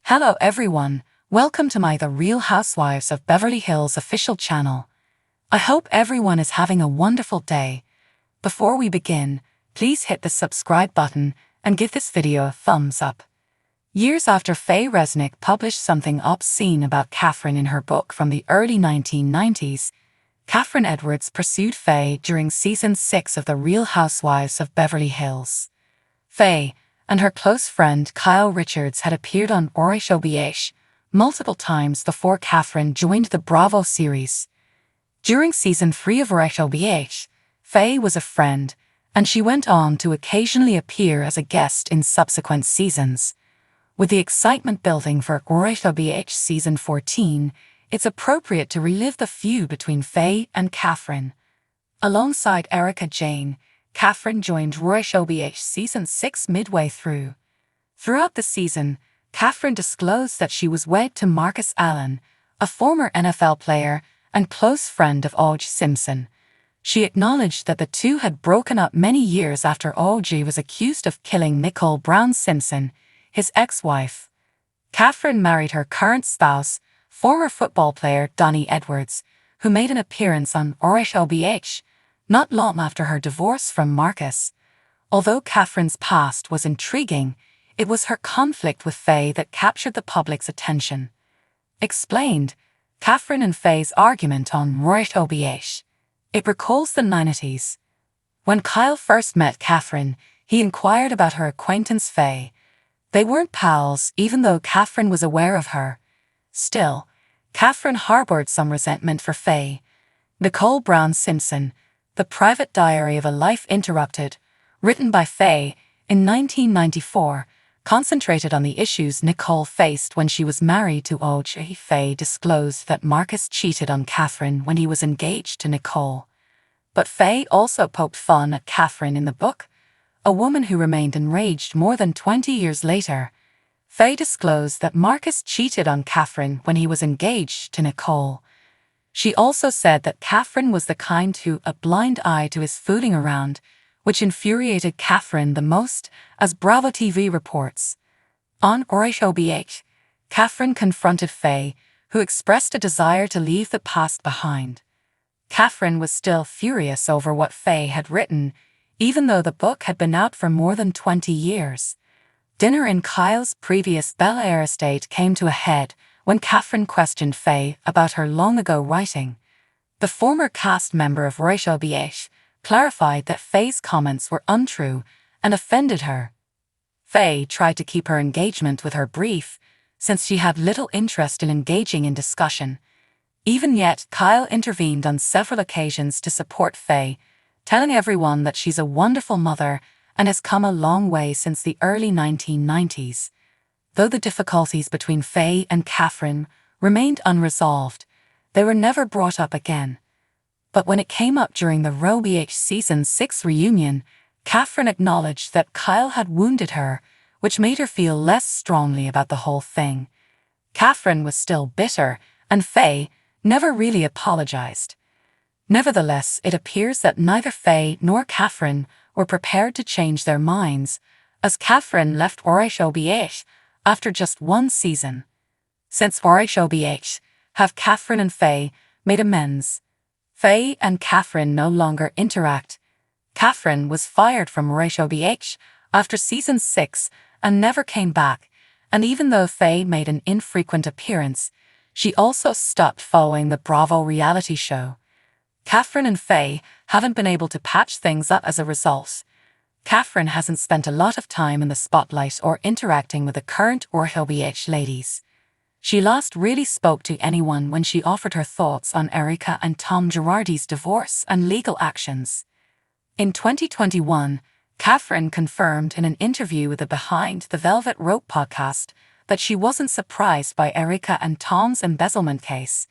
Hello everyone, welcome to my The Real Housewives of Beverly Hills official channel. I hope everyone is having a wonderful day. Before we begin, please hit the subscribe button and give this video a thumbs up. Years after Faye Resnick published something obscene about Kathryn in her book from the early 1990s, Kathryn Edwards pursued Faye during season 6 of The Real Housewives of Beverly Hills. Faye and her close friend Kyle Richards had appeared on Housewives multiple times before Kathryn joined the Bravo series. During season 3 of Housewives, Faye was a friend, and she went on to occasionally appear as a guest in subsequent seasons. With the excitement building for Housewives season 14, it's appropriate to relive the feud between Faye and Kathryn. Alongside Erika Jayne, Kathryn joined Housewives season 6 midway through. Throughout the season, Kathryn disclosed that she was wed to Marcus Allen, a former NFL player and close friend of O.J. Simpson. She acknowledged that the two had broken up many years after O.J. was accused of killing Nicole Brown Simpson, his ex-wife. Kathryn married her current spouse, former football player Donnie Edwards, who made an appearance on Housewives not long after her divorce from Marcus. Although Kathryn's past was intriguing, it was her conflict with Faye that captured the public's attention. Explained, Kathryn and Faye's argument on Housewives. It recalls the 90s. When Kyle first met Kathryn, he inquired about her acquaintance Faye. They weren't pals, even though Kathryn was aware of her. Still, Kathryn harbored some resentment for Faye. Nicole Brown Simpson, The Private Diary of a Life Interrupted, written by Faye in 1994, concentrated on the issues Nicole faced when she was married to O.J. Faye disclosed that Marcus cheated on Kathryn when he was engaged to Nicole. But Faye also poked fun at Kathryn in the book, a woman who remained enraged more than 20 years later. Faye disclosed that Marcus cheated on Kathryn when he was engaged to Nicole. She also said that Kathryn was the kind who a blind eye to his fooling around, which infuriated Kathryn the most, as Bravo TV reports. On Housewives, Kathryn confronted Faye, who expressed a desire to leave the past behind. Kathryn was still furious over what Faye had written, even though the book had been out for more than 20 years. Dinner in Kyle's previous Bel Air estate came to a head when Kathryn questioned Faye about her long-ago writing. The former cast member of Housewives clarified that Faye's comments were untrue and offended her. Faye tried to keep her engagement with her brief, since she had little interest in engaging in discussion. Even yet, Kyle intervened on several occasions to support Faye, telling everyone that she's a wonderful mother and has come a long way since the early 1990s. Though the difficulties between Faye and Kathryn remained unresolved, they were never brought up again. But when it came up during the Housewives season 6 reunion, Kathryn acknowledged that Kyle had wounded her, which made her feel less strongly about the whole thing. Kathryn was still bitter, and Faye never really apologized. Nevertheless, it appears that neither Faye nor Kathryn were prepared to change their minds, as Kathryn left Housewives after just one season. Since Housewives, have Kathryn and Faye made amends. Faye and Kathryn no longer interact. Kathryn was fired from Housewives after season 6 and never came back, and even though Faye made an infrequent appearance, she also stopped following the Bravo reality show. Kathryn and Faye haven't been able to patch things up as a result. Kathryn hasn't spent a lot of time in the spotlight or interacting with the current Housewives ladies. She last really spoke to anyone when she offered her thoughts on Erika and Tom Girardi's divorce and legal actions. In 2021, Kathryn confirmed in an interview with the Behind the Velvet Rope podcast that she wasn't surprised by Erika and Tom's embezzlement case.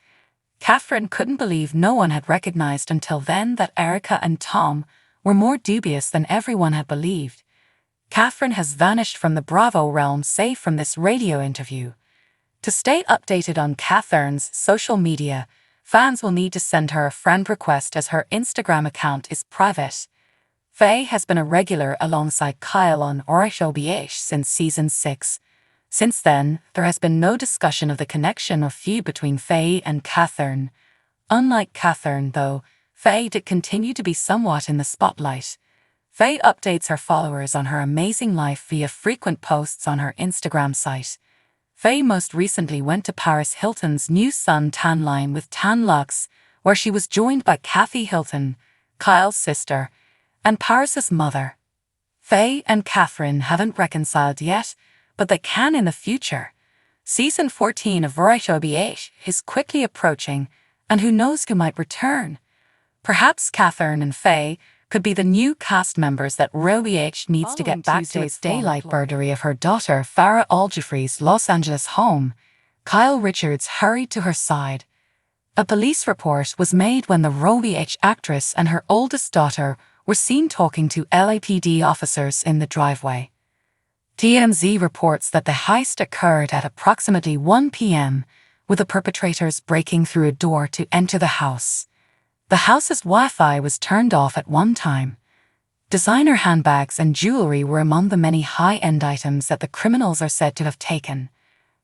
Kathryn couldn't believe no one had recognized until then that Erika and Tom were more dubious than everyone had believed. Kathryn has vanished from the Bravo realm save from this radio interview. To stay updated on Kathryn's social media, fans will need to send her a friend request as her Instagram account is private. Faye has been a regular alongside Kyle on Housewives since season 6. Since then, there has been no discussion of the connection or feud between Faye and Kathryn. Unlike Kathryn, though, Faye did continue to be somewhat in the spotlight. Faye updates her followers on her amazing life via frequent posts on her Instagram site. Faye most recently went to Paris Hilton's new sun tan line with tan locks, where she was joined by Kathy Hilton, Kyle's sister, and Paris's mother. Faye and Kathryn haven't reconciled yet, but they can in the future. Season 14 of Housewives is quickly approaching, and who knows who might return. Perhaps Kathryn and Faye could be the new cast members that Housewives needs to get back to its daylight burglary of her daughter Farrah Al-Jafri's Los Angeles home. Kyle Richards hurried to her side. A police report was made when the Housewives actress and her oldest daughter were seen talking to LAPD officers in the driveway. TMZ reports that the heist occurred at approximately 1 p.m., with the perpetrators breaking through a door to enter the house. The house's Wi-Fi was turned off at one time. Designer handbags and jewelry were among the many high-end items that the criminals are said to have taken.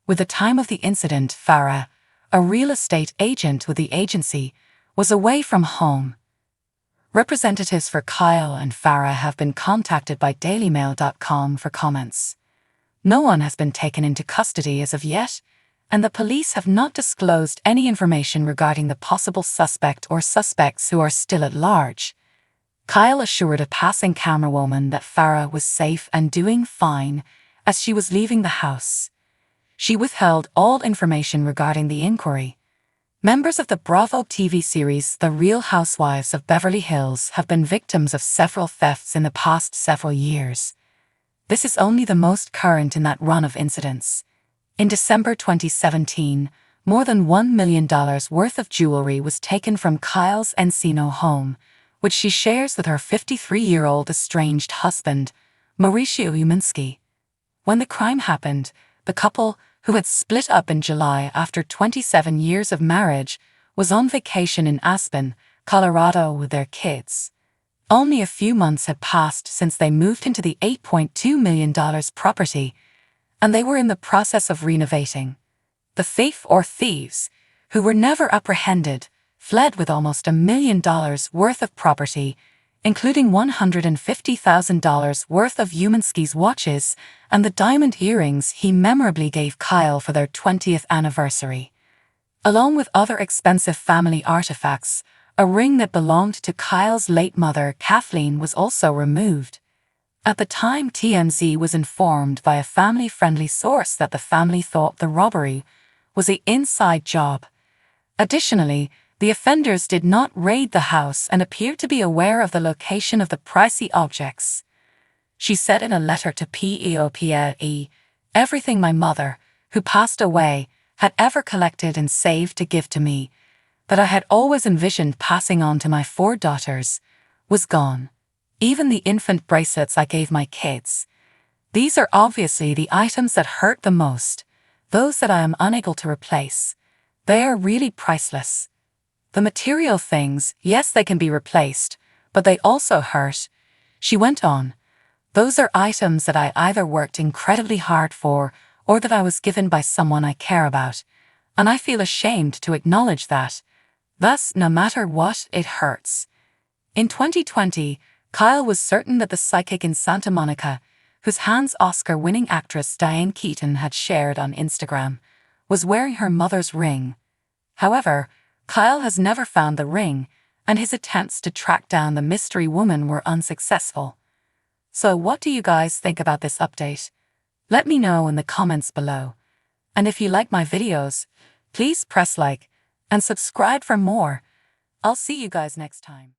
With the time of the incident, Farrah, a real estate agent with the agency, was away from home. Representatives for Kyle and Farrah have been contacted by dailymail.com for comments. No one has been taken into custody as of yet, and the police have not disclosed any information regarding the possible suspect or suspects who are still at large. Kyle assured a passing camerawoman that Farrah was safe and doing fine as she was leaving the house. She withheld all information regarding the inquiry. Members of the Bravo TV series The Real Housewives of Beverly Hills have been victims of several thefts in the past several years. This is only the most current in that run of incidents. In December 2017, more than $1 million worth of jewelry was taken from Kyle's Encino home, which she shares with her 53-year-old estranged husband, Mauricio Umansky. When the crime happened, the couple, who had split up in July after 27 years of marriage, was on vacation in Aspen, Colorado with their kids. Only a few months had passed since they moved into the $8.2 million property, and they were in the process of renovating. The thief or thieves, who were never apprehended, fled with almost $1 million worth of property, including $150,000 worth of Umansky's watches and the diamond earrings he memorably gave Kyle for their 20th anniversary. Along with other expensive family artifacts, a ring that belonged to Kyle's late mother, Kathleen, was also removed. At the time, TMZ was informed by a family-friendly source that the family thought the robbery was an inside job. Additionally, the offenders did not raid the house and appeared to be aware of the location of the pricey objects. She said in a letter to PEOPAE, "Everything my mother, who passed away, had ever collected and saved to give to me, that I had always envisioned passing on to my 4 daughters, was gone. Even the infant bracelets I gave my kids. These are obviously the items that hurt the most, those that I am unable to replace. They are really priceless. The material things, yes, they can be replaced, but they also hurt," she went on. "Those are items that I either worked incredibly hard for or that I was given by someone I care about, and I feel ashamed to acknowledge that. Thus, no matter what, it hurts." In 2020, Kyle was certain that the psychic in Santa Monica, whose hands Oscar-winning actress Diane Keaton had shared on Instagram, was wearing her mother's ring. However, Kyle has never found the ring, and his attempts to track down the mystery woman were unsuccessful. So what do you guys think about this update? Let me know in the comments below. And if you like my videos, please press like and subscribe for more. I'll see you guys next time.